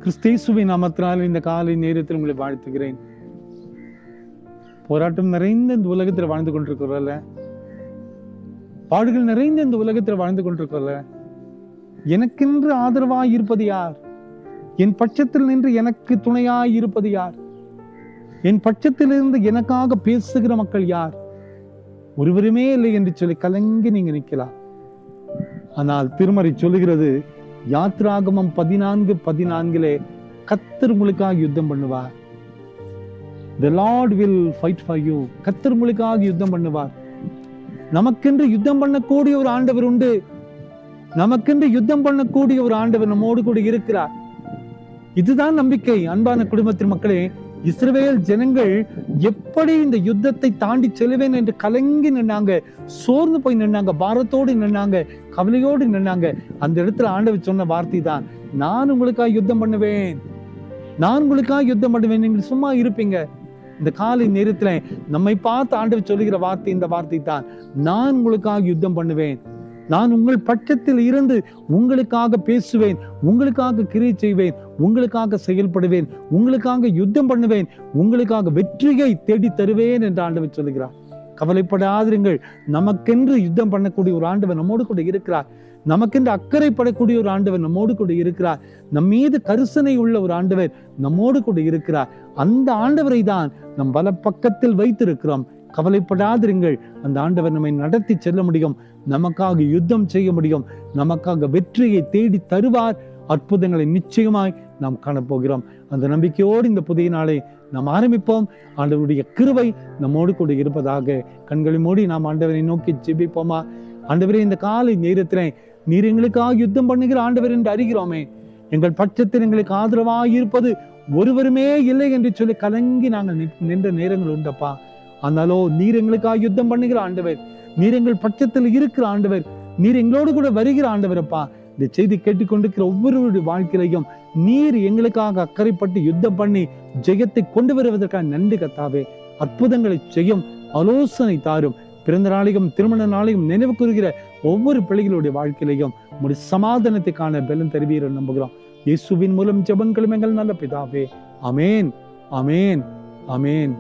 கிறிஸ்தேசுவின் நாமத்தினால் இந்த காலை நேரத்தில் உங்களை வாழ்த்துகிறேன். போராட்டம் நிறைந்த இந்த உலகத்தில் வாழ்ந்து கொண்டிருக்கிறோம்ல, பாடுகள் நிறைந்த இந்த உலகத்தில் வாழ்ந்து கொண்டிருக்கிறோம்ல, எனக்கென்று ஆதரவாய் இருப்பது யார்? என் பட்சத்தில் நின்று எனக்கு துணையாய் இருப்பது யார்? என் பட்சத்திலிருந்து எனக்காக பேசுகிற மக்கள் யார்? ஒருவருமே இல்லை என்று சொல்லி கலங்கி நீங்க நிற்கலாம். ஆனால் திருமறை சொல்லுகிறது, யாத்ராகமம் 14:14 கர்த்தர் உங்களுக்காக யுத்தம் பண்ணுவார். The Lord will fight for you. கர்த்தர் உங்களுக்காக யுத்தம் பண்ணுவார். நமக்கென்று யுத்தம் பண்ணக்கூடிய ஒரு ஆண்டவர் உண்டு. நமக்கென்று யுத்தம் பண்ணக்கூடிய ஒரு ஆண்டவர் நம்மோடு கூட இருக்கிறார். இதுதான் நம்பிக்கை. அன்பான குடும்பத்தின் மக்களே, இஸ்ரவேல் ஜனங்கள் எப்படி இந்த யுத்தத்தை தாண்டி செல்வேன் என்று கலங்கி நின்னாங்க, சோர்ந்து போய் நின்னாங்க, பாரத்தோடு நின்னாங்க, கவலையோடு நின்னாங்க. அந்த இடத்துல ஆண்டவர் சொன்ன வார்த்தை தான், நான் உங்களுக்காக யுத்தம் பண்ணுவேன், நான் உங்களுக்காக யுத்தம் பண்ணுவேன். நீங்கள் சும்மா இருப்பீங்க. இந்த காலை நேரத்துல நம்மை பார்த்து ஆண்டவர் சொல்லுகிற வார்த்தை இந்த வார்த்தை தான், நான் உங்களுக்காக யுத்தம் பண்ணுவேன், நான் உங்கள் பட்சத்தில் இருந்து உங்களுக்காக பேசுவேன், உங்களுக்காக கிரியை செய்வேன், உங்களுக்காக செயல்படுவேன், உங்களுக்காக யுத்தம் பண்ணுவேன், உங்களுக்காக வெற்றியை தேடி தருவேன் என்று ஆண்டவர் சொல்லுகிறார். கவலைப்படாதிருங்கள். நமக்கென்று யுத்தம் பண்ணக்கூடிய ஒரு ஆண்டவர் நம்மோடு கூட இருக்கிறார். நமக்கென்று அக்கறைப்படக்கூடிய ஒரு ஆண்டவர் நம்மோடு கூட இருக்கிறார். நம் மீது கரிசனை உள்ள ஒரு ஆண்டவர் நம்மோடு கூட இருக்கிறார். அந்த ஆண்டவரை தான் நம் வல பக்கத்தில் வைத்திருக்கிறோம். கவலைப்படாதிருங்கள். அந்த ஆண்டவர் நம்மை நடத்தி செல்ல முடியும், நமக்காக யுத்தம் செய்ய முடியும், நமக்காக வெற்றியை தேடி தருவார். அற்புதங்களை நிச்சயமாய் நாம் காணப்போகிறோம். அந்த நம்பிக்கையோடு இந்த புதிய நாளை நாம் ஆரம்பிப்போம். ஆண்டவருடைய கிருபை நம்மோடு கூட இருப்பதாக. கண்களை மூடி நாம் ஆண்டவரை நோக்கி ஜெபிப்போமா? ஆண்டவரே, இந்த காலை நேரத்திலே நீர் எங்களுக்காக யுத்தம் பண்ணுகிற ஆண்டவர் என்று அறிகிறோமே. எங்கள் பட்சத்தில் எங்களுக்கு ஆதரவாக இருப்பது ஒருவருமே இல்லை என்று சொல்லி கலங்கி நாங்கள் நின்ற நேரங்கள் உண்டப்பா. ஆனாலோ நீர் எங்களுக்காக யுத்தம் பண்ணுகிற ஆண்டவர், நீர் எங்கள் பட்சத்தில் இருக்கிற ஆண்டவர், நீர் எங்களோடு கூட வருகிற ஆண்டவரப்பா. இந்த செய்தி கேட்டுக்கொண்டிருக்கிற ஒவ்வொருவருடைய வாழ்க்கையிலையும் நீர் எங்களுக்காக அக்கறைப்பட்டு யுத்தம் பண்ணி ஜெயத்தை கொண்டு வருவதற்காக நன்றி கர்த்தாவே. அற்புதங்களை செய்யும், ஆலோசனை தாரும். பிறந்த நாளையும் திருமண நாளையும் நினைவு கூறுகிற ஒவ்வொரு பிள்ளைகளுடைய வாழ்க்கையிலையும் உங்களுடைய சமாதானத்தை காண பலன் தருவீர் நம்புகிறோம். இயேசுவின் மூலம் ஜெபங்களும் எங்கள் நல்ல பிதாவே. ஆமேன், ஆமேன், ஆமேன்.